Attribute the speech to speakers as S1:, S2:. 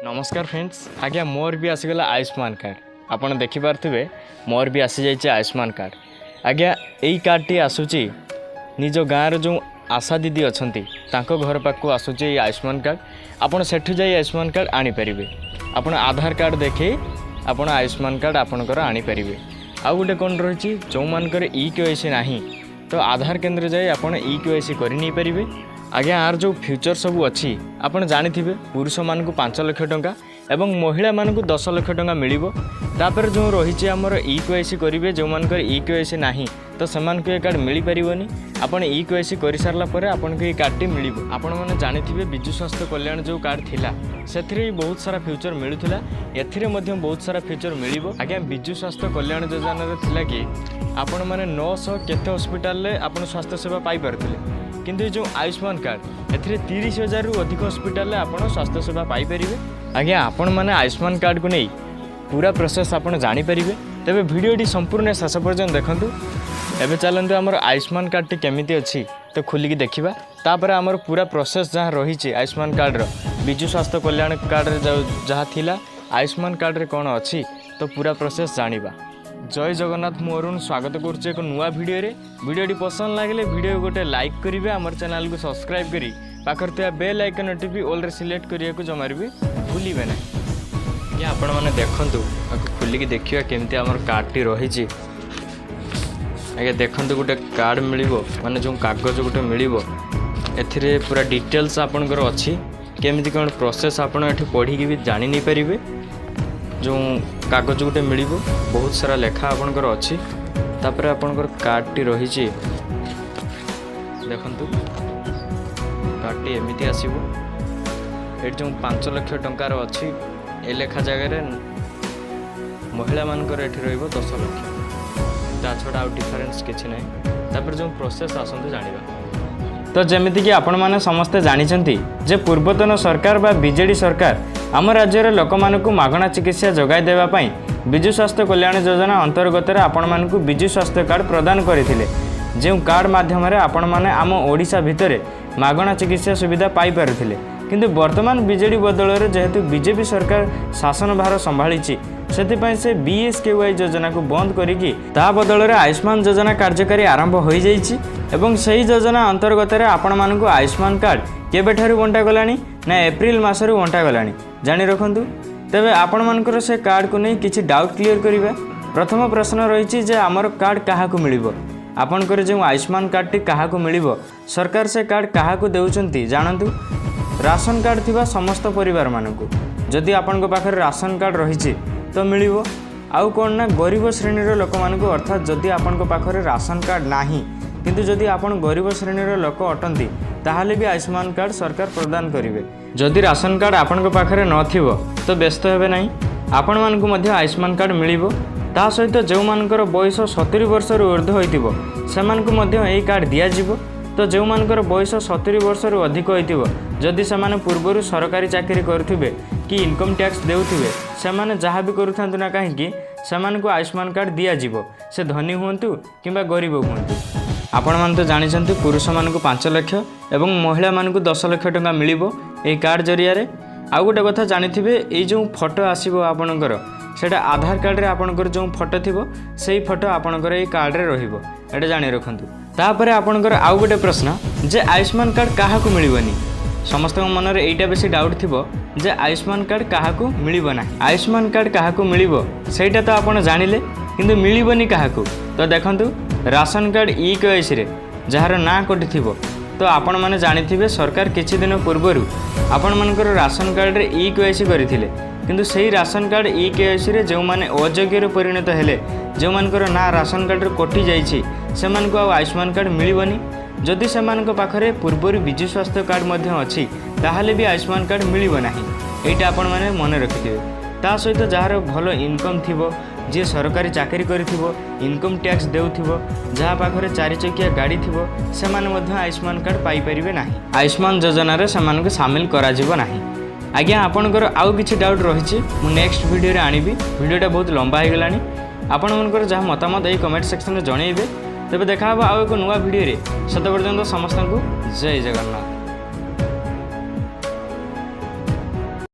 S1: नमस्कार फ्रेंड्स आज्ञा मोर भी आसीगला आयुष्मान कार्ड आपन देखिपारे मोर भी आसी जाइए आयुष्मान कार्ड आज्ञा यही कार्ड टी आसूची निज गाँव जो आशा दीदी अच्छा घर पाक आसूची आयुष्मान कार्ड आपड़ सेठू जाई आयुष्मान कार्ड आनीपारे आपड़ आधार कार्ड देखे आपड़ आयुष्मान कार्ड आपणकर आनीपारे आउ गोटे कौन रही जो मानकर EKYC नहीं तो आधार केन्द्र जाए आपड़ EKYC कर नहीं पारे आज्ञा यार जो फ्यूचर सब अच्छी आपड़ जानी पुरुष मान 5 लाख टंका एवं महिला मान 10 लाख टंका मिलिबो तापर जो रही आमर EKYC करेंगे जो मानकर EKYC नहीं तो सेमान को कार्ड मिल पारनी आपड़ EKYC कर सारा पर आपन को कार्ड मिल आपण मैंने जानी विजु स्वास्थ्य कल्याण जो कार्ड थिला से बहुत सारा फ्यूचर मिलूला एथिरे बहुत सारा फ्यूचर मिल आज्ञा विजु स्वास्थ्य कल्याण योजना थिला कि आपण मैंने 900 केते हॉस्पिटल आप स्वास्थ्य सेवा पाई पारुथिले किंतु जो आयुष्मान कार्ड ए 30,000 रु अधिक हॉस्पिटल आप स्वास्थ्य सेवा पाइपर आज्ञा आपण मैंने आयुष्मान कार्ड को नहीं पूरा प्रोसेस आप जानीपर तेरे भिडटी संपूर्ण शेष पर्यटन देखूँ एवं चलते आमर आयुष्मान कार्ड टी केमी अच्छी तो खोलिकी देखा तापर आमर पूरा प्रोसेस जहाँ रही आयुष्मान कार्ड विजु स्वास्थ्य कल्याण कार्ड जहाँ थिला आयुष्मान कार्ड रे कौन अच्छी तो पूरा प्रोसेस जानिबा। जय जगन्नाथ मु अरुण स्वागत करुचे एक नुआ भिडियोटी पसंद लगे भिडियो गोटे लाइक करेंगे आमर चैनल को सब्सक्राइब करी पाखर थे बेल आइकन टी ऑल सिलेक्ट करने को जमार भी भूलिए ना कि आपण मैंने देखु खोलिकी देखिए केमती आमर कार्ड टी रही आगे देखते गोटे कार्ड मिल माने जो कागज गोटे मिल ए पूरा डिटेल्स आपणकर अच्छी केमी कौन प्रोसेस आपड़ ये पढ़ी भी जानी नहीं पारे जो कागज गोटे मिल बहुत सारा लेखा आपणकर अच्छी तापर आपणकर कार्ड टी रही देखु कार्ड टी एमती आसो ये जो 5 लाख टंकार अच्छी ए लेखा जगह महिला मानकर ये रही 10 लाख ता छड़ा आउ डिफरेंस किसी ना तापर जो प्रोसेस आसते जाना तो जमीती कि आपण मैंने समस्ते जानी जे पूर्वतन सरकार बा बीजेडी सरकार आम राज्यर लोक मानक मागणा चिकित्सा जोगाई देवाई विजु स्वास्थ्य कल्याण योजना अंतर्गत आपण मानक विजु स्वास्थ्य कार्ड प्रदान करथिले जो कार्ड माध्यम आपण माने आम ओडिशा भितर मागणा चिकित्सा सुविधा पाई पारुथिले किंतु वर्तमान बीजेडी बदल जेहेतु बीजेपी सरकार शासन भार संभाली से BSKY योजना को बंद करिकी ता बदल में आयुष्मान योजना कार्यकारी आरंभ हो जाइए एवं सही योजना अंतर्गत आपण मानक आयुष्मान कार्ड केबेठारु बंटा गलानी ना एप्रिल मासरु बंटा गलानी जानी रखंतु तेबे आपण मानकर से कार्ड को नहीं किछि डाउट क्लियर करिबा। प्रथम प्रश्न रही जे आमर कार्ड काहाकु मिलिबो आपनकर जो आयुष्मान कार्ड टी काहाकु मिलिबो सरकार से कार्ड काहाकु देउचंती जानंतु राशन कार्ड थिबा समस्त परिवार मानकु जदि आपन पाखरे राशन कार्ड रही तो मिलिबो आउ कौन ना गरीब श्रेणीर लोक मानक अर्थात जदि आपन पाखरे राशन कार्ड नाही किंतु जदि आपन गरीब श्रेणीर लोक अटंती ताहाले भी आयुष्मान कार्ड सरकार प्रदान करिवे जदि राशन कार्ड आपन पाखरे नथिबो तो व्यस्त हेबे नाही आपण मानकु मध्य आयुष्मान कार्ड मिलिबो ता सहित जो मानकर बयस 70 वर्ष रु ऊर्ध्व होइतिबो सेमानकु मध्य एई कार्ड दिया जिवो तो जो मानकर बयस 70 वर्ष रु अधिक होइतिबो जदि सेमाने पूर्वरु सरकारी चाकरी करुथिबे कि इनकम टैक्स देउथिबे सेमाने जहाँ भी करूथांतु ना कहीं सेमानकु आयुष्मान कार्ड दिया जिवो से धनी हुंतु किंबा गरीब हुंतु आपण मान तो जानिछंतु पुरुष मानकु 5 लाख एवं महिला मानकु 10 लाख टंका मिलिबो ए कार्ड जरिया रे आउ गोटे कथा जानिथिबे ए जो फोटो आसीबो आपणकर सेटा आधार कार्ड रे आपणकर जो फोटो थिबो सेही फोटो आपणकर ए कार्ड रे रहिबो एटा जानि रखंतु तापरे आपणकर आउ गोटे प्रश्न जे आयुष्मान कार्ड काहाकु मिलिबनी समस्त मन में यहीटा बेसी डाउट थी जे आयुष्मान कार्ड काहाकू मिलिबो नाही आयुष्मान कार्ड काहाकू मिलिबो सेटा तो आपण जानिले किंतु मिलिबनी काहाकू तो देखंतु राशन कार्ड EKYC रे जहार ना कोटी थिबो तो आपण माने जानिथिबे सरकार किछि दिन पूर्वरु आपण मानकर राशन कार्ड रे EKYC करिथिले किंतु सही राशन कार्ड EKYC रे जो माने अयोग्य परिणत हेले जो मानकर ना राशन कार्ड रे कोटी जाइछि सेमानकु आयुष्मान कार्ड मिलिबनी जदि सेमानक पाखरे पूर्वर विजु स्वास्थ्य कार्ड मध्य अच्छी ताहाले भी आयुष्मान कार्ड मिलिबो नाही एटा आपण माने मन रखिथिबे ता सहित जार भल इनकम थिबो जे सरकारी चाकरी करिथिबो इनकम टैक्स देउथिबो जहाँ पाखरे 4 चकिया गाड़ी थिबो सेमाने मध्य आयुष्मान कार्ड पाई परिबे नाही आयुष्मान योजना रे सेमानक शामिल करा जिवो नाही। आज्ञा आपनकर आउ किछि डाउट रहिछि मु नेक्स्ट वीडियो रे आनिबी वीडियोटा बहुत लंबा हो गलानी आपण मनकर जहाँ मतामत ए कमेंट सेक्शन में जणैबे तेबे देखा आउ एक नुआ वीडियो रे सत पर्यंत समस्त को जय जगन्नाथ।